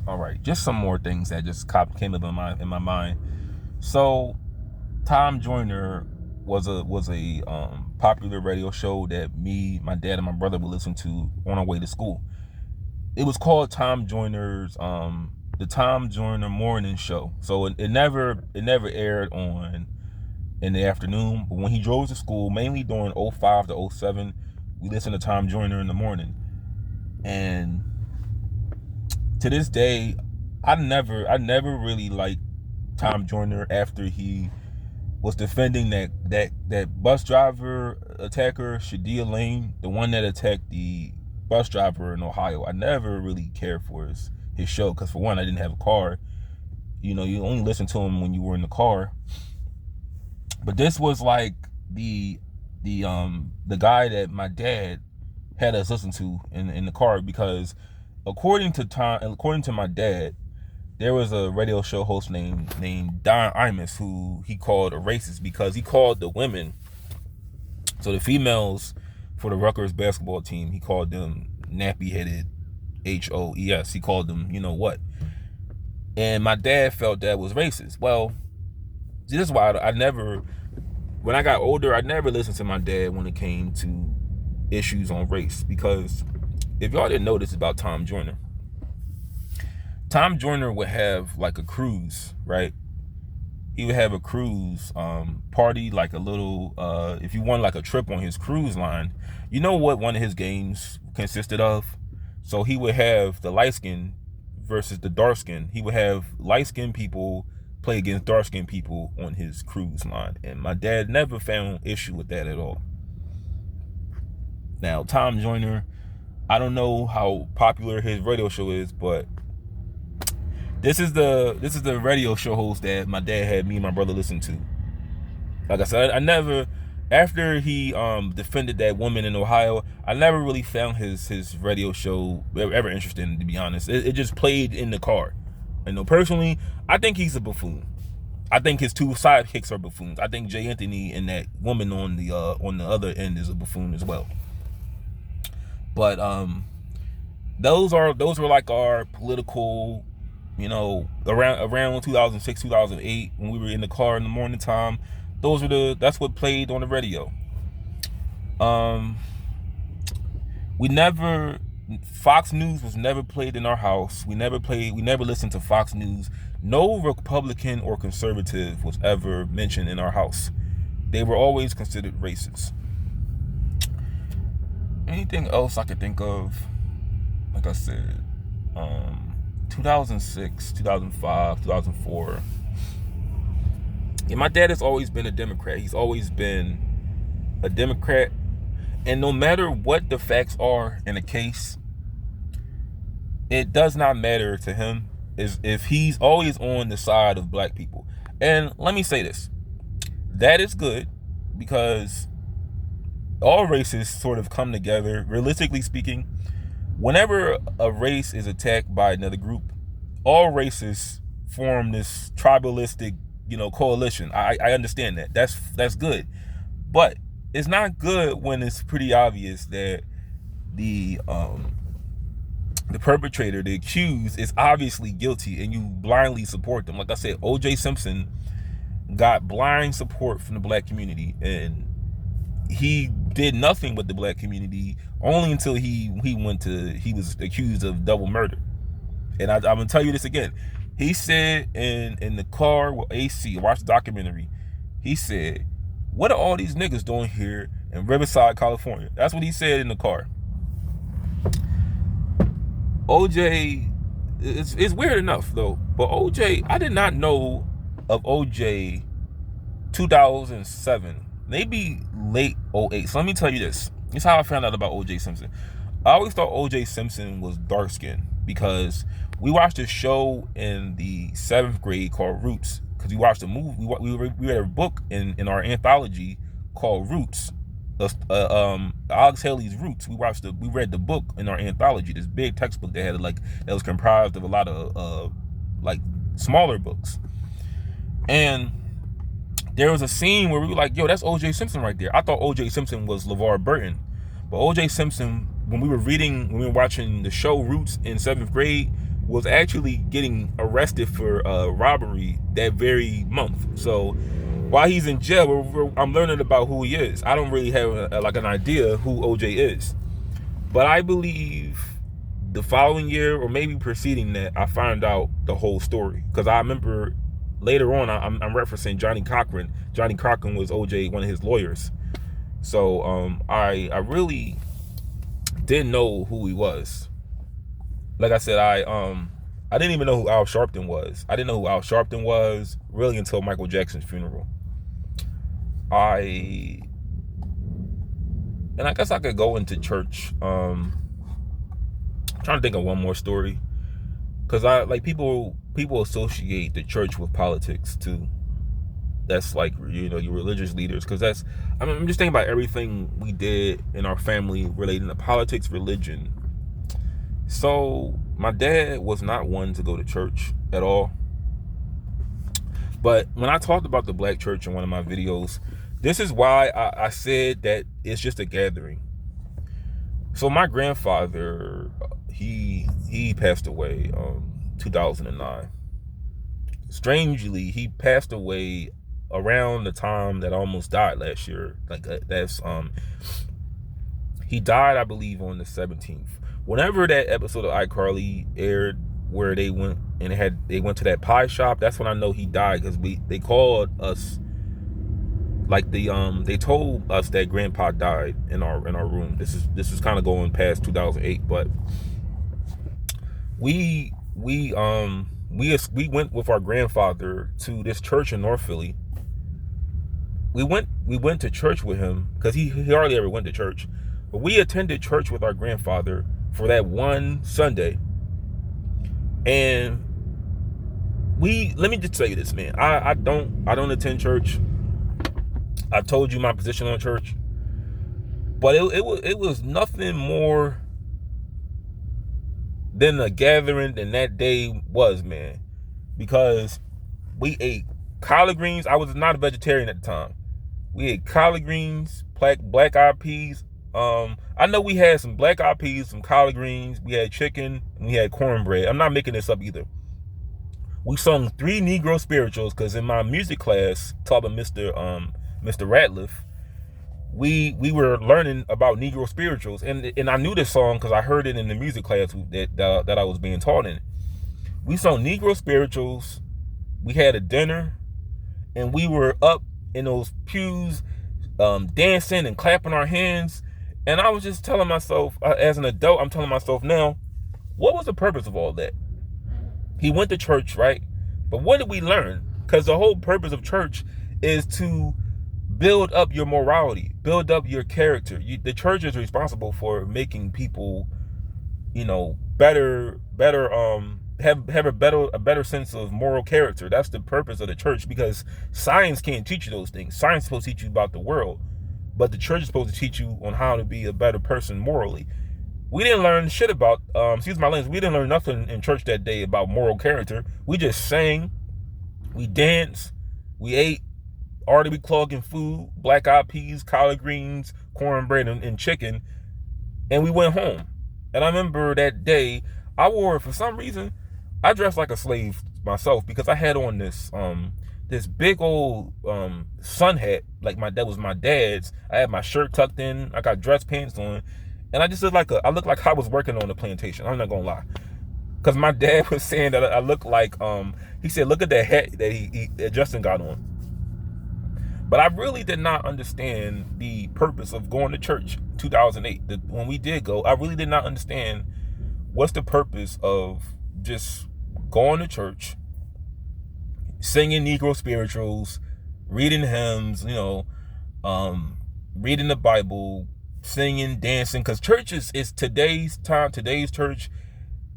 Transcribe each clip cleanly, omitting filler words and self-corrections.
All right, just some more things that just came up in my mind. So, Tom Joyner was a popular radio show that me, my dad, and my brother would listen to on our way to school. It was called Tom Joyner's the Tom Joyner Morning Show. So it never aired on in the afternoon, but when he drove to school, mainly during '05 to '07, we listened to Tom Joyner in the morning. And to this day, I never really liked Tom Joyner after he was defending that bus driver attacker, Shadia Lane, the one that attacked the bus driver in Ohio. I never really cared for his show because, for one, I didn't have a car. You know, you only listen to him when you were in the car. But this was like the guy that my dad had us listen to in the car, because according to my dad, there was a radio show host named Don Imus who he called a racist because he called the women, so the females for the Rutgers basketball team, he called them nappy-headed HOES. He called them, you know what. And my dad felt that was racist. Well, this is why when I got older, I never listened to my dad when it came to issues on race, because if y'all didn't know this about Tom Joyner would have like a cruise, right? He would have a cruise party, like a little, if you want like a trip on his cruise line, you know what one of his games consisted of? So he would have the light skin versus the dark skin. He would have light skinned people play against dark skinned people on his cruise line. And my dad never found issue with that at all. Now, Tom Joyner, I don't know how popular his radio show is, but this is the radio show host that my dad had me and my brother listen to. Like I said, I never, after he defended that woman in Ohio, I never really found his radio show ever interesting, to be honest. It just played in the car. You know, personally, I think he's a buffoon. I think his two sidekicks are buffoons. I think Jay Anthony and that woman on the other end is a buffoon as well. But those were like our political, you know, around 2006, 2008, when we were in the car in the morning time. That's what played on the radio. Fox News was never played in our house. We never listened to Fox News. No Republican or conservative was ever mentioned in our house. They were always considered racist. Anything else I could think of? Like I said, 2006, 2005, 2004. Yeah, my dad has always been a Democrat. He's always been a Democrat. And no matter what the facts are in a case, it does not matter to him if he's always on the side of black people. And let me say this. That is good, because all races sort of come together. Realistically speaking, whenever a race is attacked by another group, all races form this tribalistic, you know, coalition. I understand that. That's good. But it's not good when it's pretty obvious that the perpetrator, the accused, is obviously guilty and you blindly support them. Like I said, O.J. Simpson got blind support from the black community, and he did nothing with the black community only until he was accused of double murder. And I'm gonna tell you this again. He said in the car with AC, watch the documentary, he said, "What are all these niggas doing here in Riverside, California?" That's what he said in the car. OJ, it's weird enough though, but OJ, I did not know of OJ 2007, maybe late '08. So let me tell you this. This is how I found out about OJ Simpson. I always thought OJ Simpson was dark skinned because we watched a show in the 7th grade called Roots, because we watched a movie. We read a book in our anthology called Roots. Alex Haley's Roots. We read the book in our anthology, this big textbook that was comprised of a lot of like smaller books. And there was a scene where we were like, yo, that's O.J. Simpson right there. I thought O.J. Simpson was LeVar Burton. But O.J. Simpson, when we were watching the show Roots in 7th grade, was actually getting arrested for robbery that very month. So while he's in jail, I'm learning about who he is. I don't really have like an idea who OJ is, but I believe the following year or maybe preceding that, I found out the whole story, because I remember later on I'm referencing Johnny Cochran. Johnny Cochran was OJ, one of his lawyers. So I really didn't know who he was. Like I said, I didn't even know who Al Sharpton was. I didn't know who Al Sharpton was really until Michael Jackson's funeral. I guess I could go into church. I'm trying to think of one more story, because I like people associate the church with politics too. That's like, you know, your religious leaders, because that's, I'm just thinking about everything we did in our family relating to politics, religion. So my dad was not one to go to church at all. But when I talked about the black church in one of my videos, this is why I said that it's just a gathering. So my grandfather, he passed away 2009. Strangely, he passed away around the time that I almost died last year. Like that's he died, I believe, on the 17th. Whenever that episode of iCarly aired, where they went to that pie shop, that's when I know he died, because they called us, like they told us that Grandpa died in our room. This is kind of going past 2008, but we went with our grandfather to this church in North Philly. We went to church with him, because he hardly ever went to church, but we attended church with our grandfather for that one Sunday. And let me just tell you this, man. I don't attend church. I told you my position on church, but it was nothing more than a gathering than that day was, man. Because we ate collard greens. I was not a vegetarian at the time. We ate collard greens, black eyed peas. I know we had some black eyed peas, some collard greens. We had chicken, and we had cornbread. I'm not making this up either. We sung 3 Negro spirituals, because in my music class taught by Mr. Ratliff, we were learning about Negro spirituals, and I knew this song because I heard it in the music class that I was being taught in. We sung Negro spirituals. We had a dinner, and we were up in those pews, dancing and clapping our hands. And I was just telling myself, as an adult, I'm telling myself now, what was the purpose of all that? He went to church, right? But what did we learn? Because the whole purpose of church is to build up your morality, build up your character. The church is responsible for making people, you know, better, have a better sense of moral character. That's the purpose of the church, because science can't teach you those things. Science is supposed to teach you about the world, but the church is supposed to teach you on how to be a better person morally. We didn't learn shit about, excuse my language, we didn't learn nothing in church that day about moral character. We just sang, we danced, we ate already clogging food, black eyed peas, collard greens, cornbread, and chicken, and we went home. And I remember that day, for some reason, I dressed like a slave myself, because I had on this big old sun hat, like that was my dad's. I had my shirt tucked in, I got dress pants on, and I just looked like I was working on the plantation. I'm not gonna lie, because my dad was saying that I looked like he said, look at that hat that Justin got on. But I really did not understand the purpose of going to church 2008. When we did go, I really did not understand what's the purpose of just going to church, singing Negro spirituals, reading hymns, you know, reading the Bible, singing, dancing. Because church is today's church.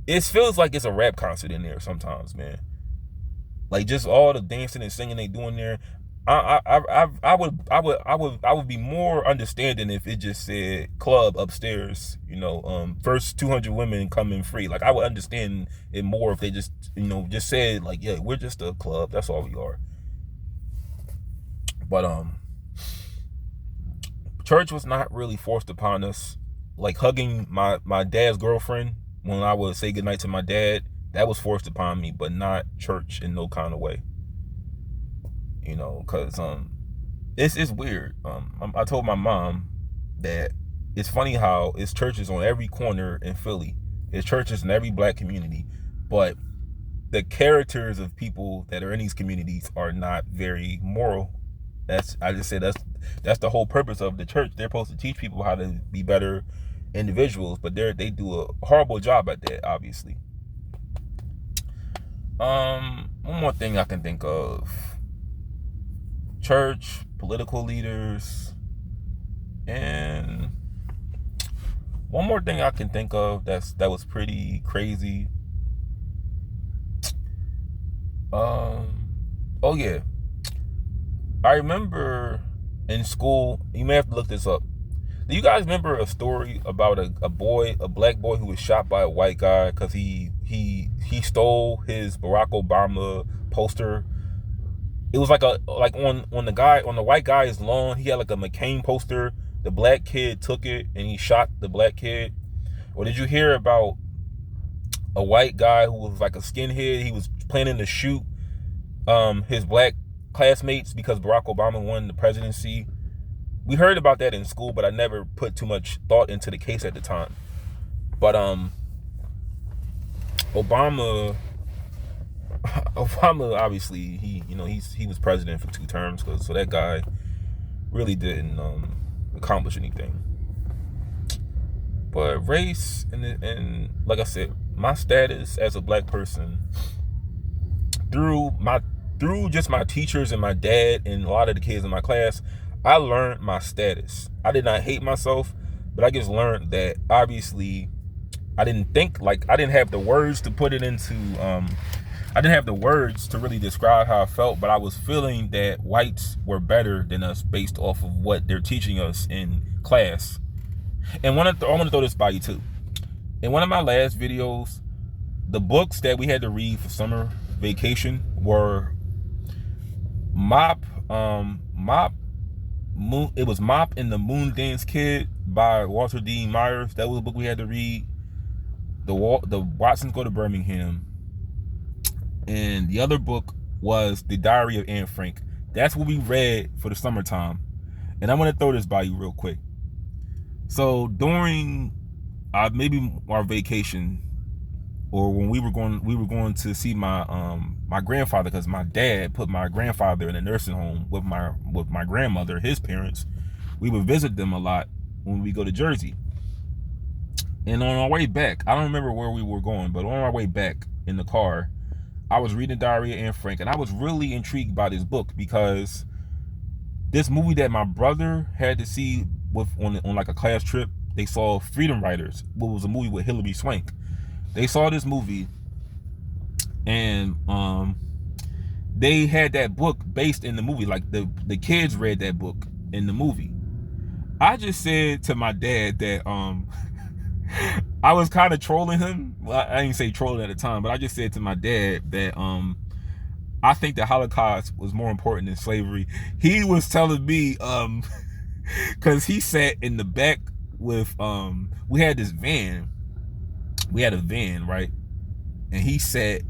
It feels like it's a rap concert in there sometimes, man. Like just all the dancing and singing they doing there. I would be more understanding if it just said club upstairs, you know, first 200 women come in free. Like I would understand it more if they just, you know, just said like, yeah, we're just a club, that's all we are. But church was not really forced upon us. Like hugging my dad's girlfriend when I would say goodnight to my dad, That was forced upon me, but not church in no kind of way. You know, because it's weird. I told my mom that it's funny how it's churches on every corner in Philly. It's churches in every black community, but the characters of people that are in these communities are not very moral. I just said that's the whole purpose of the church. They're supposed to teach people how to be better individuals, but they do a horrible job at that, obviously. One more thing I can think of: church, political leaders, and one more thing I can think of that was pretty crazy. Oh yeah, I remember in school. You may have to look this up. Do you guys remember a story about a black boy who was shot by a white guy because he stole his Barack Obama poster? It was like on the white guy's lawn, he had like a McCain poster. The black kid took it and he shot the black kid. Or did you hear about a white guy who was like a skinhead? He was planning to shoot his black classmates because Barack Obama won the presidency. We heard about that in school, but I never put too much thought into the case at the time. But Obama obviously he was president for 2 terms, so that guy really didn't accomplish anything. But race and like I said, my status as a black person through just my teachers and my dad and a lot of the kids in my class, I learned my status. I did not hate myself, but I just learned that obviously I didn't have the words to put it into I didn't have the words to really describe how I felt, but I was feeling that whites were better than us based off of what they're teaching us in class. And I want to throw this by you too. In one of my last videos, the books that we had to read for summer vacation were Mop and the Moon Dance Kid by Walter D. Myers. That was the book we had to read. The Watsons Go to Birmingham. And the other book was The Diary of Anne Frank. That's what we read for the summertime. And I'm going to throw this by you real quick. So during maybe our vacation, or when we were going to see my grandfather, because my dad put my grandfather in a nursing home with my grandmother, his parents. We would visit them a lot when we go to Jersey. And on our way back, I don't remember where we were going, but on our way back in the car, I was reading Diary of Anne Frank, and I was really intrigued by this book because this movie that my brother had to see on like a class trip, they saw Freedom Writers, what was a movie with Hilary Swank. They saw this movie, and they had that book based in the movie. Like the kids read that book in the movie. I just said to my dad that I was kind of trolling him. Well, I didn't say trolling at the time, but I just said to my dad that I think the Holocaust was more important than slavery. He was telling me because he sat in the back with we had this van. We had a van, right? And he sat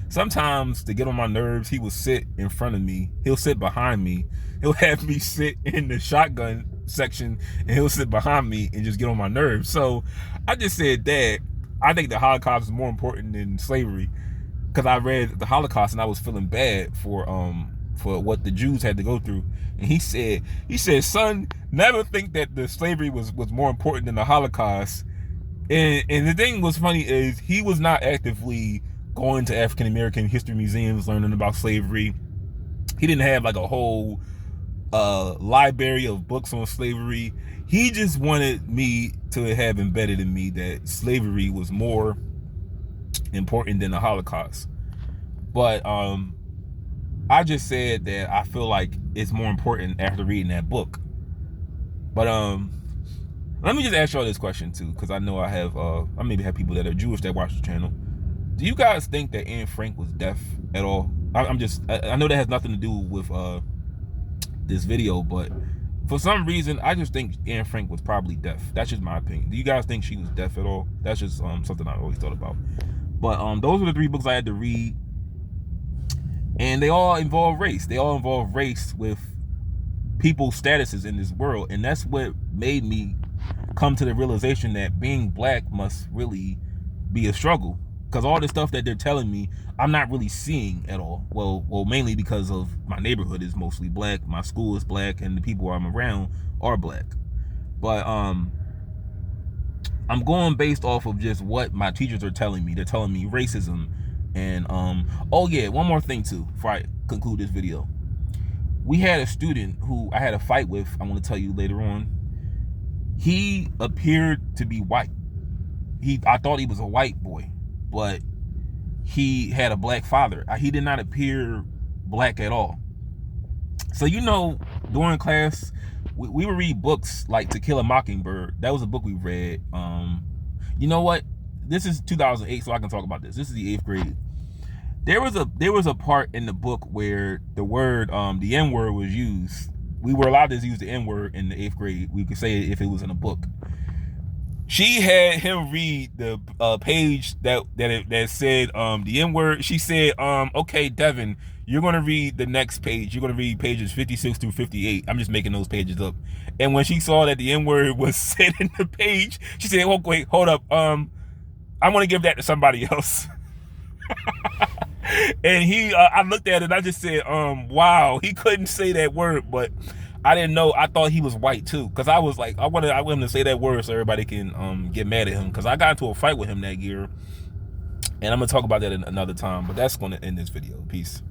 sometimes to get on my nerves, he would sit in front of me. He'll sit behind me. He'll have me sit in the shotgun section, and he'll sit behind me and just get on my nerves. So I just said, Dad, I think the Holocaust is more important than slavery, because I read the Holocaust and I was feeling bad for what the Jews had to go through. And he said, son, never think that the slavery was more important than the Holocaust. And the thing was funny is he was not actively going to African American history museums learning about slavery. He didn't have like a whole library of books on slavery. He just wanted me to have embedded in me that slavery was more important than the Holocaust. But I just said that I feel like it's more important after reading that book. But let me just ask y'all this question too, because I know I maybe have people that are Jewish that watch the channel. Do you guys think that Anne Frank was deaf at all? I know that has nothing to do with this video, but for some reason I just think Anne Frank was probably deaf. That's just my opinion. Do you guys think she was deaf at all? That's just something I always thought about. But those were the 3 books I had to read, and they all involve race. They all involve race with people's statuses in this world, and that's what made me come to the realization that being black must really be a struggle, because all the stuff that they're telling me I'm not really seeing at all. Well, mainly because of my neighborhood is mostly black, my school is black, and the people I'm around are black. But I'm going based off of just what my teachers are telling me. They're telling me racism, and oh yeah, one more thing too before I conclude this video. We had a student who I had a fight with, I'm going to tell you later on. He appeared to be white. I thought he was a white boy, but he had a black father. He did not appear black at all. So, during class, we would read books like To Kill a Mockingbird. That was a book we read. You know what? This is 2008, so I can talk about this. This is the 8th grade. There was a part in the book where the word, the N-word was used. We were allowed to use the N-word in the 8th grade. We could say it if it was in a book. She had him read the page that said the N-word. She said, okay, Devin, you're going to read the next page. You're going to read pages 56 through 58. I'm just making those pages up. And when she saw that the N-word was said in the page, she said, oh, wait, hold up. I'm going to give that to somebody else. And I looked at it and I just said, wow, he couldn't say that word, but I didn't know. I thought he was white too, because I was like, I want him to say that word so everybody can get mad at him, because I got into a fight with him that year, and I'm gonna talk about that another time. But that's gonna end this video. Peace.